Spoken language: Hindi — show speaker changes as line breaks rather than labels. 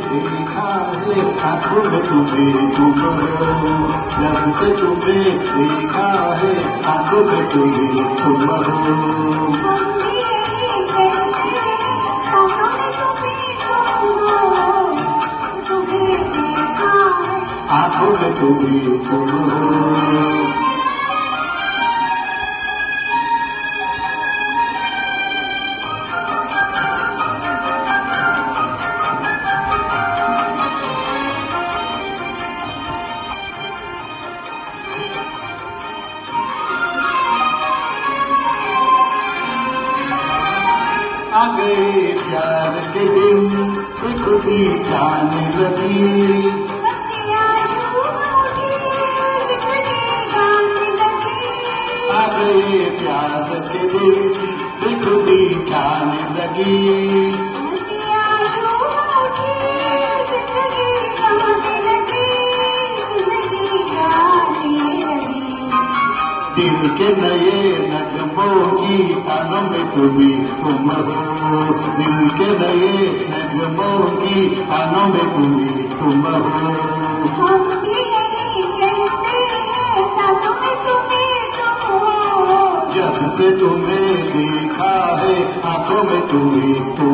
देखा है आंखों में तुम्हें तुम हो, जब से तुम्हें देखा है आंखों में तुम्हें तुम हो।
हम भी यही कहते हैं सांसों में तुम्हें तुम हो, तुम्हें देखा है
आंखों में तुम्हें तुम हो। आ गए प्यार के दिन खुद ही जाने लगी,
मस्तियाँ झूम उठी जिंदगी गाने लगी।
आ गए प्यार के दिन खुद ही जाने लगी,
मस्तियाँ झूम उठी जिंदगी गाने लगी, जिंदगी गाने लगी।
दिल के नए नगमों की तानों में तुम्हें तुम हो, दिल के नए नगमों की तानों में तुम्हें तुम हो।
हम भी यही कहते हैं सांसों में तुम्हें तुम हो,
जब से तुम्हें देखा है आंखों में तुम्हें तुम